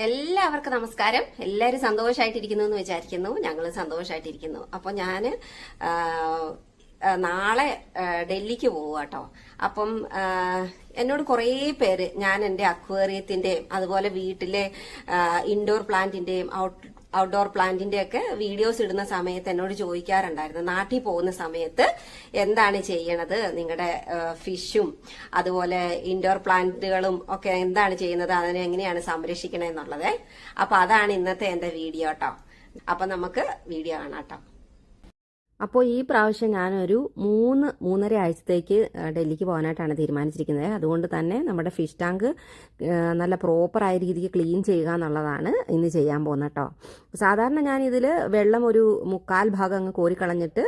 എല്ലാവർക്കും നമസ്കാരം. എല്ലാവരും സന്തോഷമായിട്ടിരിക്കുന്നു എന്ന് വിചാരിക്കുന്നു. ഞങ്ങൾ സന്തോഷമായിട്ടിരിക്കുന്നു. അപ്പോൾ ഞാൻ നാളെ ഡൽഹിക്ക് പോവുക കേട്ടോ. അപ്പം എന്നോട് കുറേ പേര് ഞാൻ എൻ്റെ അക്വേറിയത്തിന്റെയും അതുപോലെ വീട്ടിലെ ഇൻഡോർ പ്ലാന്റിന്റെയും ഔട്ട്ഡോർ പ്ലാന്റിന്റെ ഒക്കെ വീഡിയോസ് ഇടുന്ന സമയത്ത് എന്നോട് ചോദിക്കാറുണ്ടായിരുന്നു, നാട്ടിൽ പോകുന്ന സമയത്ത് എന്താണ് ചെയ്യണത്, നിങ്ങളുടെ ഫിഷും അതുപോലെ ഇൻഡോർ പ്ലാന്റുകളും ഒക്കെ എന്താണ് ചെയ്യുന്നത്, അതിനെ എങ്ങനെയാണ് സംരക്ഷിക്കണമെന്നുള്ളത്. അപ്പൊ അതാണ് ഇന്നത്തെ എന്റെ വീഡിയോ കേട്ടോ. അപ്പൊ നമുക്ക് വീഡിയോ കാണാം കേട്ടോ. അപ്പോൾ ഈ പ്രാവശ്യം ഞാനൊരു 3-3.5 ആഴ്ചത്തേക്ക് ഡൽഹിക്ക് പോകാനായിട്ടാണ് തീരുമാനിച്ചിരിക്കുന്നത്. അതുകൊണ്ട് തന്നെ നമ്മുടെ ഫിഷ് ടാങ്ക് നല്ല പ്രോപ്പറായ രീതിക്ക് ക്ലീൻ ചെയ്യുക എന്നുള്ളതാണ് ഇന്ന് ചെയ്യാൻ പോകുന്നത് കേട്ടോ. സാധാരണ ഞാൻ ഇതിൽ വെള്ളം ഒരു 3/4 ഭാഗം അങ്ങ് കോരിക്കളഞ്ഞിട്ട്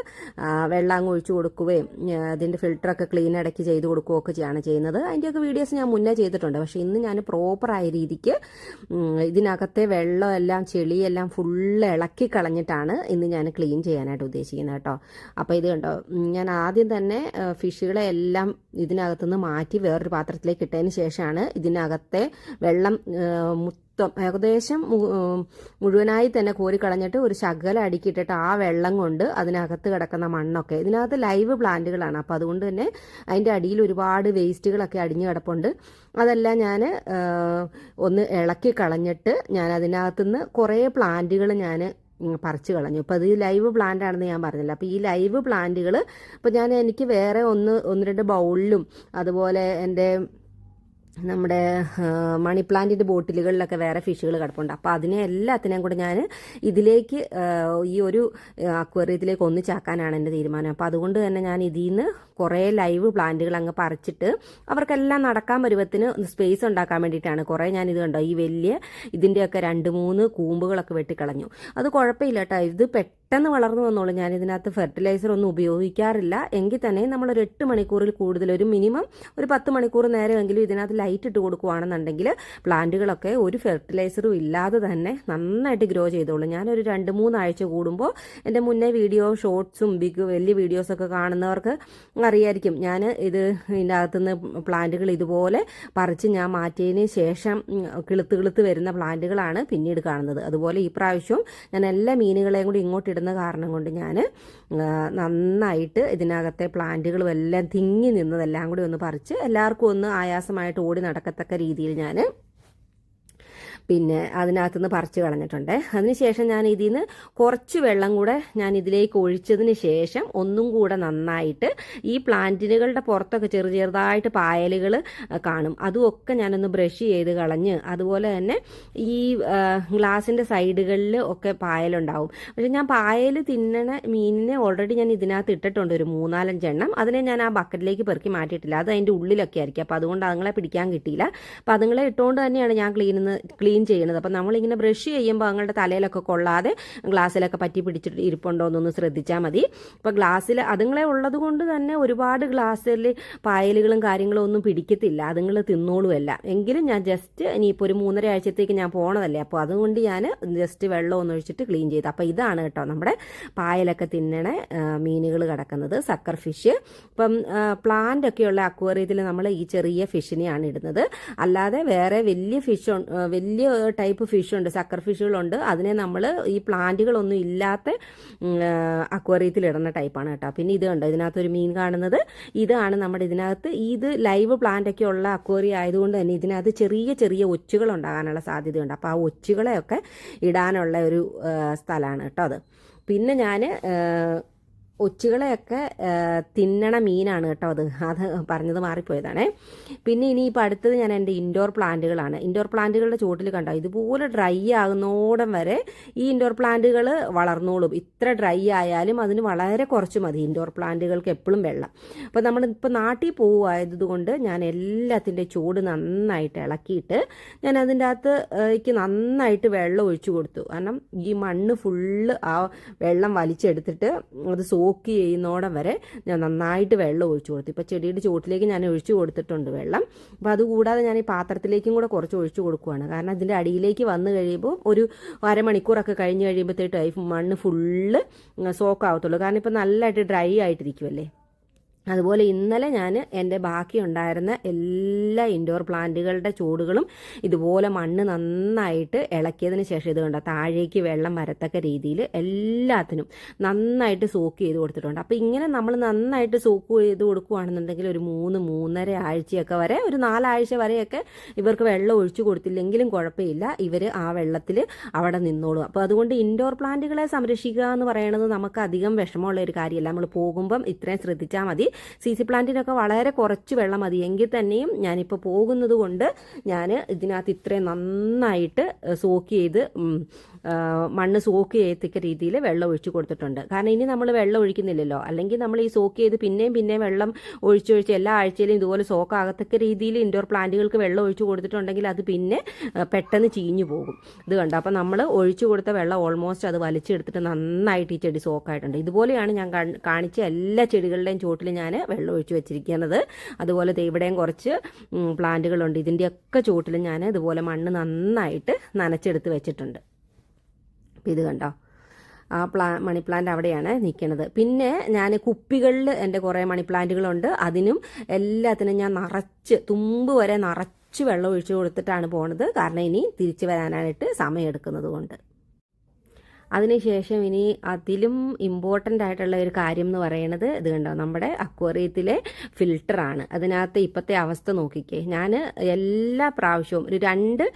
വെള്ളം അങ്ങ് ഒഴിച്ചു കൊടുക്കുകയും അതിൻ്റെ ഫിൽറ്ററൊക്കെ ക്ലീൻ ഇടയ്ക്ക് ചെയ്ത് കൊടുക്കുകയൊക്കെ ചെയ്യാണ് ചെയ്യുന്നത്. അതിൻ്റെയൊക്കെ വീഡിയോസ് ഞാൻ മുന്നേ ചെയ്തിട്ടുണ്ട്. പക്ഷേ ഇന്ന് ഞാൻ പ്രോപ്പറായ രീതിക്ക് ഇതിനകത്തെ വെള്ളമെല്ലാം ചെളിയെല്ലാം ഫുള്ള് ഇളക്കി കളഞ്ഞിട്ടാണ് ഇന്ന് ഞാൻ ക്ലീൻ ചെയ്യാനായിട്ട് ഉദ്ദേശിക്കുന്നത് കേട്ടോ. അപ്പോൾ ഇത് കണ്ടോ, ഞാൻ ആദ്യം തന്നെ ഫിഷുകളെ എല്ലാം ഇതിനകത്തുനിന്ന് മാറ്റി വേറൊരു പാത്രത്തിലേക്ക് ഇട്ടതിന് ശേഷമാണ് ഇതിനകത്തെ വെള്ളം ഏകദേശം മുഴുവനായി തന്നെ കോരിക്കളഞ്ഞിട്ട് ഒരു ശകലം അടുക്കിയിട്ടിട്ട് ആ വെള്ളം കൊണ്ട് അതിനകത്ത് കിടക്കുന്ന മണ്ണൊക്കെ, ഇതിനകത്ത് ലൈവ് പ്ലാന്റുകളാണ്, അപ്പോൾ അതുകൊണ്ട് തന്നെ അതിൻ്റെ അടിയിൽ ഒരുപാട് വേസ്റ്റുകളൊക്കെ അടിഞ്ഞു കിടപ്പുണ്ട്. അതെല്ലാം ഞാൻ ഒന്ന് ഇളക്കി കളഞ്ഞിട്ട് ഞാൻ അതിനകത്തുനിന്ന് കുറേ പ്ലാന്റുകൾ ഞാൻ പറിച്ചു കളഞ്ഞു. ഇപ്പോൾ അത് ലൈവ് പ്ലാന്റ് ആണെന്ന് ഞാൻ പറഞ്ഞില്ല. അപ്പോൾ ഈ ലൈവ് പ്ലാന്റുകൾ ഇപ്പോൾ എനിക്ക് വേറെ ഒന്ന് രണ്ട് ബൗളിലും അതുപോലെ എൻ്റെ നമ്മുടെ മണി പ്ലാന്റിൻ്റെ ബോട്ടിലുകളിലൊക്കെ വേറെ ഫിഷുകൾ കിടപ്പുണ്ട്. അപ്പോൾ അതിനെ എല്ലാത്തിനെയും കൂടെ ഞാൻ ഇതിലേക്ക് ഈ ഒരു അക്വേറിയത്തിലേക്ക് ഒന്നിച്ചാക്കാനാണ് എൻ്റെ തീരുമാനം. അപ്പോൾ അതുകൊണ്ട് തന്നെ ഞാൻ ഇതിൽ നിന്ന് കുറേ ലൈവ് പ്ലാന്റുകൾ അങ്ങ് പറിച്ചിട്ട് അവർക്കെല്ലാം നടക്കാൻ പരുവത്തിന് സ്പേസ് ഉണ്ടാക്കാൻ വേണ്ടിയിട്ടാണ് കുറേ ഞാൻ ഇത് കണ്ടോ ഈ വലിയ ഇതിൻ്റെയൊക്കെ 2-3 കൂമ്പുകളൊക്കെ വെട്ടിക്കളഞ്ഞു. അത് കുഴപ്പമില്ല കേട്ടോ, ഇത് പെട്ടെന്ന് വളർന്നു വന്നോളൂ. ഞാൻ ഇതിനകത്ത് ഫെർട്ടിലൈസർ ഒന്നും ഉപയോഗിക്കാറില്ല. എങ്കിൽ തന്നെ നമ്മളൊരു 8 മണിക്കൂറിൽ കൂടുതൽ, ഒരു മിനിമം ഒരു 10 മണിക്കൂർ നേരമെങ്കിലും ഇതിനകത്ത് ലൈറ്റ് ഇട്ട് കൊടുക്കുകയാണെന്നുണ്ടെങ്കിൽ പ്ലാന്റുകളൊക്കെ ഒരു ഫെർട്ടിലൈസറും ഇല്ലാതെ തന്നെ നന്നായിട്ട് ഗ്രോ ചെയ്തോളൂ. ഞാനൊരു 2-3 ആഴ്ച കൂടുമ്പോൾ എൻ്റെ മുന്നേ വീഡിയോ ഷോർട്സും വലിയ വീഡിയോസൊക്കെ കാണുന്നവർക്ക് അറിയായിരിക്കും. ഞാൻ ഇതിൻ്റെ അകത്തുനിന്ന് പ്ലാന്റുകൾ ഇതുപോലെ പറിച്ച് ഞാൻ മാറ്റിയതിന് ശേഷം കിളുത്ത് വരുന്ന പ്ലാന്റുകളാണ് പിന്നീട് കാണുന്നത്. അതുപോലെ ഈ പ്രാവശ്യവും ഞാൻ എല്ലാ മീനുകളെയും കൂടി ഇങ്ങോട്ട് ഇടുന്ന കാരണം കൊണ്ട് ഞാൻ നന്നായിട്ട് ഇതിനകത്തെ പ്ലാന്റുകളും എല്ലാം തിങ്ങി നിന്നതെല്ലാം കൂടി ഒന്ന് പറിച്ച് എല്ലാവർക്കും ഒന്ന് ആയാസമായിട്ട് ഓടി നടക്കത്തക്ക രീതിയിൽ ഞാൻ പിന്നെ അതിനകത്തുനിന്ന് പറിച്ച് കളഞ്ഞിട്ടുണ്ട്. അതിനുശേഷം ഞാൻ ഇതിൽ നിന്ന് കുറച്ച് വെള്ളം കൂടെ ഞാൻ ഇതിലേക്ക് ഒഴിച്ചതിന് ശേഷം ഒന്നും കൂടെ നന്നായിട്ട് ഈ പ്ലാന്റുകളുടെ പുറത്തൊക്കെ ചെറുതായിട്ട് പായലുകൾ കാണും, അതുമൊക്കെ ഞാനൊന്ന് ബ്രഷ് ചെയ്ത് കളഞ്ഞ്, അതുപോലെ തന്നെ ഈ ഗ്ലാസിൻ്റെ സൈഡുകളിൽ ഒക്കെ പായലുണ്ടാവും. പക്ഷെ ഞാൻ പായൽ തിന്നണ മീനിനെ ഓൾറെഡി ഞാൻ ഇതിനകത്ത് ഇട്ടിട്ടുണ്ട് ഒരു 3-4 എണ്ണം. അതിനെ ഞാൻ ആ ബക്കറ്റിലേക്ക് പെറുക്കി മാറ്റിയിട്ടില്ല, അത് അതിൻ്റെ ഉള്ളിലൊക്കെ ആയിരിക്കും. അപ്പോൾ അതുകൊണ്ട് അതുങ്ങളെ പിടിക്കാൻ കിട്ടിയില്ല. അപ്പോൾ അതുങ്ങളെ ഇട്ടുകൊണ്ട് തന്നെയാണ് ഞാൻ ക്ലീൻ ചെയ്യുന്നത്. അപ്പം നമ്മളിങ്ങനെ ബ്രഷ് ചെയ്യുമ്പോൾ അവങ്ങളുടെ തലയിലൊക്കെ കൊള്ളാതെ ഗ്ലാസ്സിലൊക്കെ പറ്റി പിടിച്ചിട്ട് ഇരിപ്പുണ്ടോ എന്നൊന്ന് ശ്രദ്ധിച്ചാൽ മതി. ഇപ്പോൾ ഗ്ലാസ്സിൽ അതുങ്ങളെ ഉള്ളത് കൊണ്ട് തന്നെ ഒരുപാട് ഗ്ലാസ്സിൽ പായലുകളും കാര്യങ്ങളും ഒന്നും പിടിക്കത്തില്ല, അതുങ്ങൾ തിന്നോളുമല്ല. എങ്കിലും ഞാൻ ജസ്റ്റ് ഇനിയിപ്പോൾ ഒരു 3.5 ആഴ്ചത്തേക്ക് ഞാൻ പോണതല്ലേ, അപ്പോൾ അതുകൊണ്ട് ഞാൻ ജസ്റ്റ് വെള്ളം ഒന്ന് ഒഴിച്ചിട്ട് ക്ലീൻ ചെയ്തു. അപ്പോൾ ഇതാണ് കേട്ടോ നമ്മുടെ പായലൊക്കെ തിന്നണ മീനുകൾ കിടക്കുന്നത്, സക്കർ ഫിഷ്. ഇപ്പം പ്ലാന്റ് ഒക്കെയുള്ള അക്വേറിയത്തിൽ നമ്മൾ ഈ ചെറിയ ഫിഷിനെയാണ് ഇടുന്നത്. അല്ലാതെ വേറെ വലിയ ടൈപ്പ് ഫിഷുണ്ട്, സക്കർ ഫിഷുകളുണ്ട്. അതിനെ നമ്മൾ ഈ പ്ലാന്റുകളൊന്നും ഇല്ലാത്ത അക്വേറിയത്തിൽ ഇടുന്ന ടൈപ്പാണ് കേട്ടോ. പിന്നെ ഇത് കണ്ടോ, ഇതിനകത്തൊരു മീൻ കാണുന്നത്, ഇതാണ് നമ്മുടെ ഇതിനകത്ത് ഇത് ലൈവ് പ്ലാന്റ് ഒക്കെ ഉള്ള അക്വേറിയം ആയതുകൊണ്ട് തന്നെ ഇതിനകത്ത് ചെറിയ ഒച്ചുകൾ ഉണ്ടാകാനുള്ള സാധ്യതയുണ്ട്. അപ്പോൾ ആ ഒച്ചുകളെയൊക്കെ ഇടാനുള്ള ഒരു സ്ഥലമാണ് കേട്ടോ അത്. പിന്നെ ഞാൻ ഒച്ചുകളെയൊക്കെ തിന്നണ മീനാണ് കേട്ടോ അത് പറഞ്ഞത് മാറിപ്പോയതാണേ. പിന്നെ ഇനിയിപ്പോൾ അടുത്തത് ഞാൻ എൻ്റെ ഇൻഡോർ പ്ലാന്റുകളാണ്. ഇൻഡോർ പ്ലാന്റുകളുടെ ചുവട്ടിൽ കണ്ടോ ഇതുപോലെ ഡ്രൈ ആകുന്നോടം വരെ ഈ ഇൻഡോർ പ്ലാന്റുകൾ വളർന്നോളും. ഇത്ര ഡ്രൈ ആയാലും അതിന് വളരെ കുറച്ച് മതി ഇൻഡോർ പ്ലാന്റുകൾക്ക് എപ്പോഴും വെള്ളം. അപ്പോൾ നമ്മളിപ്പോൾ നാട്ടിൽ പോവുമായതുകൊണ്ട് ഞാൻ എല്ലാത്തിൻ്റെ ചൂട് നന്നായിട്ട് ഇളക്കിയിട്ട് ഞാൻ അതിൻ്റെ അകത്ത് നന്നായിട്ട് വെള്ളം ഒഴിച്ചു കൊടുത്തു. കാരണം ഈ മണ്ണ് ഫുള്ള് ആ വെള്ളം വലിച്ചെടുത്തിട്ട് അത് സോക്ക് ചെയ്യുന്നോടം വരെ ഞാൻ നന്നായിട്ട് വെള്ളം ഒഴിച്ചു കൊടുത്തു. ഇപ്പോൾ ചെടിയുടെ ചുവട്ടിലേക്ക് ഞാൻ ഒഴിച്ചു കൊടുത്തിട്ടുണ്ട് വെള്ളം. അപ്പോൾ അതുകൂടാതെ ഞാൻ ഈ പാത്രത്തിലേക്കും കൂടെ കുറച്ച് ഒഴിച്ചു കൊടുക്കുകയാണ്. കാരണം ഇതിൻ്റെ അടിയിലേക്ക് വന്നു കഴിയുമ്പോൾ ഒരു അരമണിക്കൂറൊക്കെ കഴിഞ്ഞ് കഴിയുമ്പോഴത്തേട്ടായി മണ്ണ് ഫുള്ള് സോക്ക് ആവത്തുള്ളൂ. കാരണം ഇപ്പോൾ നല്ലതായിട്ട് ഡ്രൈ ആയിട്ടിരിക്കുമല്ലേ. അതുപോലെ ഇന്നലെ ഞാൻ എൻ്റെ ബാക്കി ഉണ്ടായിരുന്ന എല്ലാ ഇൻഡോർ പ്ലാന്റുകളുടെ ചൂടുകളും ഇതുപോലെ മണ്ണ് നന്നായിട്ട് ഇളക്കിയതിന് ശേഷം ഇത് കണ്ടോ താഴേക്ക് വെള്ളം വരത്തക്ക രീതിയിൽ എല്ലാത്തിനും നന്നായിട്ട് സോക്ക് ചെയ്ത് കൊടുത്തിട്ടുണ്ട്. അപ്പോൾ ഇങ്ങനെ നമ്മൾ നന്നായിട്ട് സോക്ക് ചെയ്ത് കൊടുക്കുകയാണെന്നുണ്ടെങ്കിൽ ഒരു 3-3.5 ആഴ്ചയൊക്കെ വരെ, ഒരു 4 ആഴ്ച വരെയൊക്കെ ഇവർക്ക് വെള്ളം ഒഴിച്ചു കൊടുത്തില്ലെങ്കിലും കുഴപ്പമില്ല, ഇവർ ആ വെള്ളത്തിൽ അവിടെ നിന്നോളും. അപ്പോൾ അതുകൊണ്ട് ഇൻഡോർ പ്ലാന്റുകളെ സംരക്ഷിക്കുക എന്ന് പറയുന്നത് നമുക്ക് അധികം വിഷമമുള്ള ഒരു കാര്യമല്ല. നമ്മൾ പോകുമ്പം ഇത്രയും ശ്രദ്ധിച്ചാൽ മതി. CC പ്ലാന്റിനൊക്കെ വളരെ കുറച്ച് വെള്ളം മതി. എങ്കിൽ തന്നെയും ഞാനിപ്പോൾ പോകുന്നത് കൊണ്ട് ഞാൻ ഇതിനകത്ത് ഇത്രയും നന്നായിട്ട് സോക്ക് ചെയ്ത് മണ്ണ് സോക്ക് ചെയ്യത്തക്ക രീതിയിൽ വെള്ളം ഒഴിച്ചു കൊടുത്തിട്ടുണ്ട്. കാരണം ഇനി നമ്മൾ വെള്ളം ഒഴിക്കുന്നില്ലല്ലോ, അല്ലെങ്കിൽ നമ്മൾ ഈ സോക്ക് ചെയ്ത് പിന്നെയും വെള്ളം ഒഴിച്ചൊഴിച്ച് എല്ലാ ആഴ്ചയിലും ഇതുപോലെ സോക്ക് ആകത്തക്ക രീതിയിൽ ഇൻഡോർ പ്ലാന്റുകൾക്ക് വെള്ളം ഒഴിച്ചു കൊടുത്തിട്ടുണ്ടെങ്കിൽ അത് പിന്നെ പെട്ടെന്ന് ചീഞ്ഞു പോകും. ഇത് കണ്ടോ, അപ്പോൾ നമ്മൾ ഒഴിച്ചു കൊടുത്ത വെള്ളം ഓൾമോസ്റ്റ് അത് വലിച്ചെടുത്തിട്ട് നന്നായിട്ട് ഈ ചെടി സോക്കായിട്ടുണ്ട്. ഇതുപോലെയാണ് ഞാൻ കാണിച്ച എല്ലാ ചെടികളുടെയും ചോട്ടിൽ ഞാൻ വെള്ളം ഒഴിച്ചു വെച്ചിരിക്കുന്നത്. അതുപോലെ ഇവിടെയും കുറച്ച് പ്ലാന്റുകളുണ്ട്, ഇതിൻ്റെയൊക്കെ ചോട്ടിൽ ഞാൻ ഇതുപോലെ മണ്ണ് നന്നായിട്ട് നനച്ചെടുത്ത് വെച്ചിട്ടുണ്ട്. അപ്പോൾ ഇത് കണ്ടോ, ആ മണി പ്ലാന്റ് അവിടെയാണ് നിൽക്കുന്നത്. പിന്നെ ഞാൻ കുപ്പികളിൽ എൻ്റെ കുറേ മണി പ്ലാന്റുകളുണ്ട്, അതിനും എല്ലാത്തിനും ഞാൻ തുമ്പ് വരെ നിറച്ച് വെള്ളം ഒഴിച്ചു കൊടുത്തിട്ടാണ് പോണത്. കാരണം ഇനി തിരിച്ചു വരാനായിട്ട് സമയമെടുക്കുന്നത് കൊണ്ട്. അതിനുശേഷം ഇനി അതിലും ഇമ്പോർട്ടൻ്റ് ആയിട്ടുള്ള ഒരു കാര്യം എന്ന് പറയുന്നത് ഇത് കണ്ടോ, നമ്മുടെ അക്വേറിയത്തിലെ ഫിൽറ്ററാണ്. അതിനകത്ത് ഇപ്പോഴത്തെ അവസ്ഥ നോക്കിക്കേ. ഞാൻ എല്ലാ പ്രാവശ്യവും ഒരു 2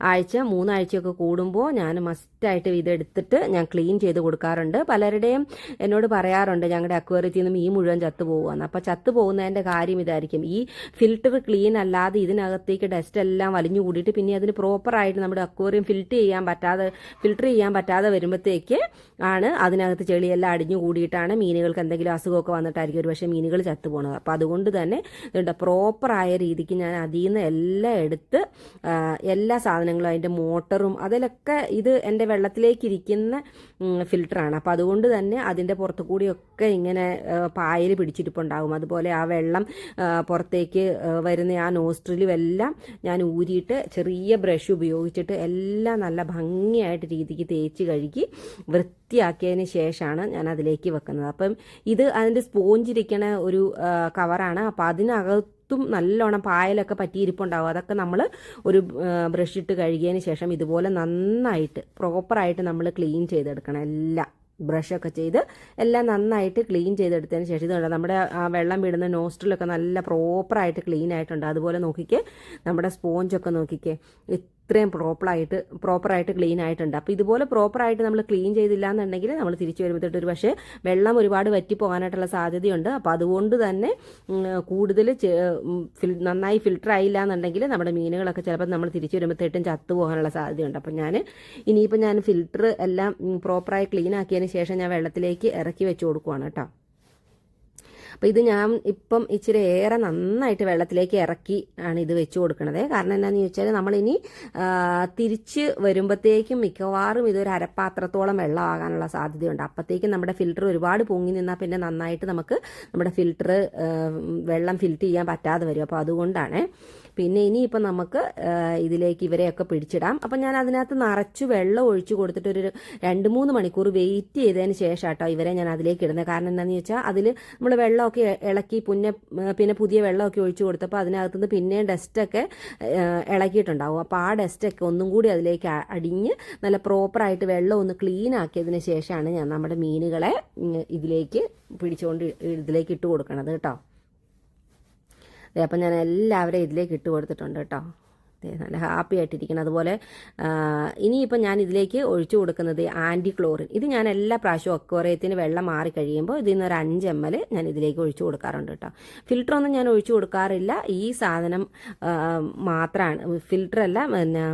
ആഴ്ച 3 ആഴ്ചയൊക്കെ കൂടുമ്പോൾ ഞാൻ മസ്റ്റായിട്ട് ഇതെടുത്തിട്ട് ഞാൻ ക്ലീൻ ചെയ്ത് കൊടുക്കാറുണ്ട്. പലരുടെയും എന്നോട് പറയാറുണ്ട് ഞങ്ങളുടെ അക്വേറിയത്തിൽ നിന്നും ഈ മുഴുവൻ ചത്തു പോകുകയെന്ന്. അപ്പോൾ ചത്തു പോകുന്നതിൻ്റെ കാര്യം ഇതായിരിക്കും, ഈ ഫിൽറ്റർ ക്ലീൻ അല്ലാതെ ഇതിനകത്തേക്ക് ഡസ്റ്റ് എല്ലാം വലിഞ്ഞു കൂടിയിട്ട് പിന്നെ അതിന് പ്രോപ്പറായിട്ട് നമ്മുടെ അക്വേറിയം ഫിൽറ്റർ ചെയ്യാൻ പറ്റാതെ വരുമ്പോഴത്തേക്ക് ആണ് അതിനകത്ത് ചെളിയെല്ലാം അടിഞ്ഞു കൂടിയിട്ടാണ് മീനുകൾക്ക് എന്തെങ്കിലും അസുഖമൊക്കെ വന്നിട്ടായിരിക്കും ഒരു പക്ഷേ മീനുകൾ ചത്തുപോകുന്നത്. അപ്പോൾ അതുകൊണ്ട് തന്നെ ഇതുണ്ട് പ്രോപ്പറായ രീതിക്ക് ഞാൻ അതിൽ നിന്ന് എല്ലാം എടുത്ത് എല്ലാ സാധനങ്ങളും അതിൻ്റെ മോട്ടറും അതിലൊക്കെ ഇത് എൻ്റെ വെള്ളത്തിലേക്ക് ഇരിക്കുന്ന ഫിൽറ്ററാണ്. അപ്പോൾ അതുകൊണ്ട് തന്നെ അതിൻ്റെ പുറത്തു കൂടിയൊക്കെ ഇങ്ങനെ പായൽ പിടിച്ചിരിപ്പുണ്ടാകും. അതുപോലെ ആ വെള്ളം പുറത്തേക്ക് വരുന്ന ആ നോസ്ട്രിലും എല്ലാം ഞാൻ ഊരിയിട്ട് ചെറിയ ബ്രഷ് ഉപയോഗിച്ചിട്ട് എല്ലാം നല്ല ഭംഗിയായിട്ട് രീതിക്ക് തേച്ച് കഴുകി വൃത്തിയാക്കിയതിന് ശേഷമാണ് ഞാൻ അതിലേക്ക് വെക്കുന്നത്. അപ്പം ഇത് അതിൻ്റെ സ്പോഞ്ചിരിക്കണ ഒരു കവറാണ്. അപ്പം അതിനകത്തും നല്ലോണം പായലൊക്കെ പറ്റിയിരിപ്പുണ്ടാവും. അതൊക്കെ നമ്മൾ ഒരു ബ്രഷ് ഇട്ട് കഴുകിയതിന് ശേഷം ഇതുപോലെ നന്നായിട്ട് പ്രോപ്പറായിട്ട് നമ്മൾ ക്ലീൻ ചെയ്തെടുക്കണം. എല്ലാം ബ്രഷൊക്കെ ചെയ്ത് എല്ലാം നന്നായിട്ട് ക്ലീൻ ചെയ്തെടുത്തതിന് ശേഷം ഇത് കണ്ടോ, നമ്മുടെ ആ വെള്ളം വിടുന്ന നോസ്ട്രിലൊക്കെ നല്ല പ്രോപ്പറായിട്ട് ക്ലീൻ ആയിട്ടുണ്ട്. അതുപോലെ നോക്കിക്കേ, നമ്മുടെ സ്പോഞ്ചൊക്കെ നോക്കിക്കേ ഇത്രയും പ്രോപ്പറായിട്ട് ക്ലീൻ ആയിട്ടുണ്ട്. അപ്പോൾ ഇതുപോലെ പ്രോപ്പറായിട്ട് നമ്മൾ ക്ലീൻ ചെയ്തില്ല എന്നുണ്ടെങ്കിൽ നമ്മൾ തിരിച്ചു വരുമ്പോഴത്തേട്ട് ഒരു പക്ഷേ വെള്ളം ഒരുപാട് വറ്റിപ്പോകാനായിട്ടുള്ള സാധ്യതയുണ്ട്. അപ്പോൾ അതുകൊണ്ട് തന്നെ കൂടുതൽ നന്നായി ഫിൽറ്റർ ആയില്ല എന്നുണ്ടെങ്കിൽ നമ്മുടെ മീനുകളൊക്കെ ചിലപ്പോൾ നമ്മൾ തിരിച്ചു വരുമ്പോഴത്തേട്ടും ചത്തു പോകാനുള്ള സാധ്യതയുണ്ട്. അപ്പോൾ ഇനിയിപ്പോൾ ഞാൻ ഫിൽറ്റർ എല്ലാം പ്രോപ്പറായി ക്ലീൻ ആക്കിയതിന് ശേഷം ഞാൻ വെള്ളത്തിലേക്ക് ഇറക്കി വെച്ച് കൊടുക്കുവാണ് കേട്ടോ. അപ്പോൾ ഇത് ഞാൻ ഇപ്പം ഇച്ചിരി ഏറെ നന്നായിട്ട് വെള്ളത്തിലേക്ക് ഇറക്കി ആണ് ഇത് വെച്ച് കൊടുക്കണത്. കാരണം എന്താണെന്ന് ചോദിച്ചാൽ നമ്മളിനി തിരിച്ച് വരുമ്പോഴത്തേക്കും മിക്കവാറും ഇതൊരു അരപ്പാത്രത്തോളം വെള്ളമാകാനുള്ള സാധ്യതയുണ്ട്. അപ്പോഴത്തേക്കും നമ്മുടെ ഫിൽറ്റർ ഒരുപാട് പൊങ്ങി നിന്നാൽ പിന്നെ നന്നായിട്ട് നമുക്ക് നമ്മുടെ ഫിൽറ്റർ വെള്ളം ഫിൽറ്റർ ചെയ്യാൻ പറ്റാതെ വരും. അപ്പോൾ അതുകൊണ്ടാണ്. പിന്നെ ഇനിയിപ്പോൾ നമുക്ക് ഇതിലേക്ക് ഇവരെയൊക്കെ പിടിച്ചിടാം. അപ്പം ഞാൻ അതിനകത്ത് നിറച്ച് വെള്ളം ഒഴിച്ചു കൊടുത്തിട്ട് ഒരു 2-3 മണിക്കൂർ വെയിറ്റ് ചെയ്തതിന് ശേഷം കേട്ടോ ഇവരെ ഞാൻ അതിലേക്ക് ഇടുന്നത്. കാരണം എന്താണെന്ന് ചോദിച്ചാൽ അതിൽ നമ്മൾ വെള്ളമൊക്കെ ഇളക്കി പിന്നെ പുതിയ വെള്ളമൊക്കെ ഒഴിച്ചു കൊടുത്തപ്പോൾ അതിനകത്തുനിന്ന് പിന്നെയും ഡസ്റ്റൊക്കെ ഇളക്കിയിട്ടുണ്ടാവും. അപ്പോൾ ആ ഡസ്റ്റൊക്കെ ഒന്നും കൂടി അതിലേക്ക് അടിഞ്ഞ് നല്ല പ്രോപ്പറായിട്ട് വെള്ളം ഒന്ന് ക്ലീൻ ആക്കിയതിന് ശേഷമാണ് ഞാൻ നമ്മുടെ മീനുകളെ ഇതിലേക്ക് പിടിച്ചുകൊണ്ട് ഇതിലേക്ക് ഇട്ട് കൊടുക്കണത് കേട്ടോ. അപ്പം ഞാൻ എല്ലാവരെയും ഇതിലേക്ക് ഇട്ട് കൊടുത്തിട്ടുണ്ട് കേട്ടോ. നല്ല ഹാപ്പി ആയിട്ടിരിക്കണം. അതുപോലെ ഇനിയിപ്പോൾ ഞാൻ ഇതിലേക്ക് ഒഴിച്ചു കൊടുക്കുന്നത് ആൻറ്റിക്ലോറിൻ. ഇത് ഞാൻ എല്ലാ പ്രാവശ്യവും അക്വേറിയത്തിന് വെള്ളം മാറി കഴിയുമ്പോൾ ഇതിൽ നിന്ന് ഒരു 5 ml ഞാൻ ഇതിലേക്ക് ഒഴിച്ചു കൊടുക്കാറുണ്ട് കേട്ടോ. ഫിൽറ്ററൊന്നും ഞാൻ ഒഴിച്ചു കൊടുക്കാറില്ല. ഈ സാധനം മാത്രമാണ്, ഫിൽറ്ററല്ല, പിന്നെ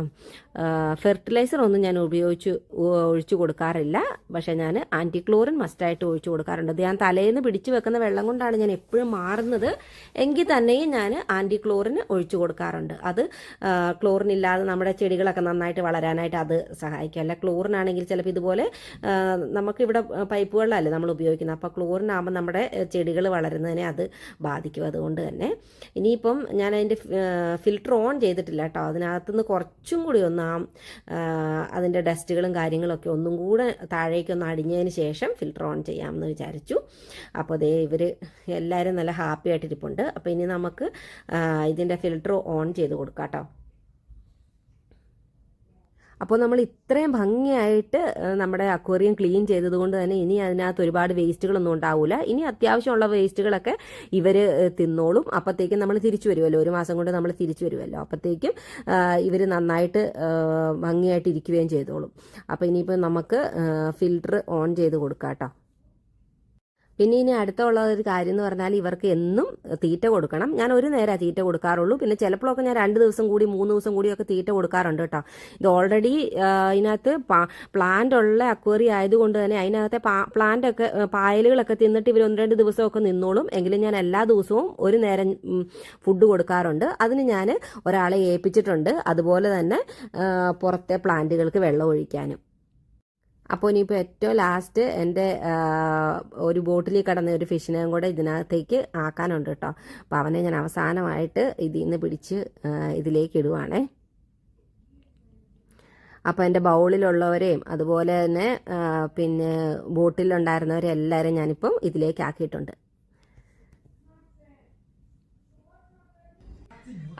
ഫെർട്ടിലൈസർ ഒന്നും ഞാൻ ഒഴിച്ചു കൊടുക്കാറില്ല. പക്ഷേ ഞാൻ ആൻറ്റിക്ലോറിൻ മസ്റ്റായിട്ട് ഒഴിച്ചു കൊടുക്കാറുണ്ട്. അത് ഞാൻ തലേന്ന് പിടിച്ചു വെക്കുന്ന വെള്ളം കൊണ്ടാണ് ഞാൻ എപ്പോഴും മാറുന്നത്. എങ്കിൽ തന്നെയും ഞാൻ ആൻറ്റിക്ലോറിൻ ഒഴിച്ചു കൊടുക്കാറുണ്ട്. അത് ക്ലോറിൻ ഇല്ലാതെ നമ്മുടെ ചെടികളൊക്കെ നന്നായിട്ട് വളരാനായിട്ട് അത് സഹായിക്കും. അല്ല ക്ലോറിനാണെങ്കിൽ ചിലപ്പോൾ ഇതുപോലെ നമുക്കിവിടെ പൈപ്പ് വെള്ളമല്ലേ നമ്മൾ ഉപയോഗിക്കുന്നത്, അപ്പോൾ ക്ലോറിനാകുമ്പോൾ നമ്മുടെ ചെടികൾ വളരുന്നതിനെ അത് ബാധിക്കും. അതുകൊണ്ട് തന്നെ ഇനിയിപ്പം ഞാൻ അതിൻ്റെ ഫിൽറ്റർ ഓൺ ചെയ്തിട്ടില്ല കേട്ടോ. അതിനകത്തുനിന്ന് കുറച്ചും കൂടി ഒന്ന് അതിൻ്റെ ഡസ്റ്റുകളും കാര്യങ്ങളൊക്കെ ഒന്നും കൂടെ താഴേക്കൊന്ന് അടിഞ്ഞതിന് ശേഷം ഫിൽറ്റർ ഓൺ ചെയ്യാമെന്ന് വിചാരിച്ചു. അപ്പോൾ ദേ ഇവർ എല്ലാവരും നല്ല ഹാപ്പി ആയിട്ടിരിപ്പുണ്ട്. അപ്പോൾ ഇനി നമുക്ക് ഇതിൻ്റെ ഫിൽറ്റർ ഓൺ ചെയ്ത് കൊടുക്കാം കേട്ടോ. അപ്പോൾ നമ്മൾ ഇത്രയും ഭംഗിയായിട്ട് നമ്മുടെ അക്വേറിയം ക്ലീൻ ചെയ്തതുകൊണ്ട് തന്നെ ഇനി അതിനകത്ത് ഒരുപാട് വേസ്റ്റുകളൊന്നും ഉണ്ടാവില്ല. ഇനി അത്യാവശ്യമുള്ള വേസ്റ്റുകളൊക്കെ ഇവർ തിന്നോളും. അപ്പോഴത്തേക്കും നമ്മൾ തിരിച്ചു വരുമല്ലോ, 1 മാസം കൊണ്ട് നമ്മൾ തിരിച്ചു വരുമല്ലോ. അപ്പോഴത്തേക്കും ഇവർ നന്നായിട്ട് ഭംഗിയായിട്ട് ഇരിക്കുകയും ചെയ്തോളും. അപ്പോൾ ഇനിയിപ്പോൾ നമുക്ക് ഫിൽറ്റർ ഓൺ ചെയ്ത് കൊടുക്കാം കേട്ടോ. പിന്നെ ഇനി അടുത്തുള്ള ഒരു കാര്യം എന്ന് പറഞ്ഞാൽ ഇവർക്ക് എന്നും തീറ്റ കൊടുക്കണം. ഞാൻ ഒരു നേരം തീറ്റ കൊടുക്കാറുള്ളൂ. പിന്നെ ചിലപ്പോഴൊക്കെ ഞാൻ 2 ദിവസം കൂടി 3 ദിവസം കൂടിയൊക്കെ തീറ്റ കൊടുക്കാറുണ്ട് കേട്ടോ. ഇത് ഓൾറെഡി ഇതിനകത്ത് പ്ലാന്റ് ഉള്ള അക്വേറിയം ആയതുകൊണ്ട് തന്നെ അതിനകത്തെ പ്ലാന്റ് ഒക്കെ പായലുകളൊക്കെ തിന്നിട്ട് ഇവർ 1-2 ദിവസമൊക്കെ നിന്നോളും. എങ്കിലും ഞാൻ എല്ലാ ദിവസവും ഒരു നേരം ഫുഡ് കൊടുക്കാറുണ്ട്. അതിന് ഞാൻ ഒരാളെ ഏൽപ്പിച്ചിട്ടുണ്ട്, അതുപോലെ തന്നെ പുറത്തെ പ്ലാന്റുകൾക്ക് വെള്ളം ഒഴിക്കാനും. അപ്പോൾ ഇനിയിപ്പോൾ ഏറ്റവും ലാസ്റ്റ് എൻ്റെ ഒരു ബോട്ടിലിൽ കിടന്ന ഒരു ഫിഷിനെയും കൂടെ ഇതിനകത്തേക്ക് ആക്കാനുണ്ട് കേട്ടോ. അപ്പോൾ അവനെ ഞാൻ അവസാനമായിട്ട് ഇതിൽ നിന്ന് പിടിച്ച് ഇതിലേക്ക് ഇടുവാണേ. അപ്പോൾ എൻ്റെ ബൗളിലുള്ളവരെയും അതുപോലെ തന്നെ പിന്നെ ബോട്ടിലുണ്ടായിരുന്നവരെ എല്ലാവരെയും ഞാനിപ്പം ഇതിലേക്ക് ആക്കിയിട്ടുണ്ട്.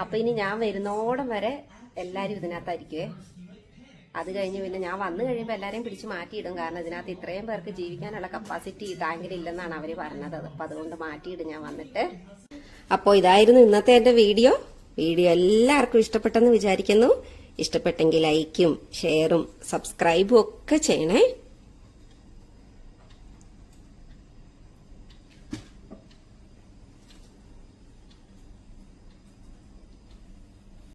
അപ്പോൾ ഇനി ഞാൻ വരുന്നോടം വരെ എല്ലാവരും ഇതിനകത്തായിരിക്കുവേ. അത് കഴിഞ്ഞ് പിന്നെ ഞാൻ വന്നു കഴിയുമ്പോൾ എല്ലാവരെയും പിടിച്ച് മാറ്റിയിടും. കാരണം ഇതിനകത്ത് ഇത്രയും പേർക്ക് ജീവിക്കാനുള്ള കപ്പാസിറ്റി ടാങ്കിലില്ലെന്നാണ് അവർ പറഞ്ഞത്. അപ്പം അതുകൊണ്ട് മാറ്റിയിടും ഞാൻ വന്നിട്ട്. അപ്പോൾ ഇതായിരുന്നു ഇന്നത്തെ എൻ്റെ വീഡിയോ എല്ലാവർക്കും ഇഷ്ടപ്പെട്ടെന്ന് വിചാരിക്കുന്നു. ഇഷ്ടപ്പെട്ടെങ്കിൽ ലൈക്കും ഷെയറും സബ്സ്ക്രൈബും ഒക്കെ ചെയ്യണേ.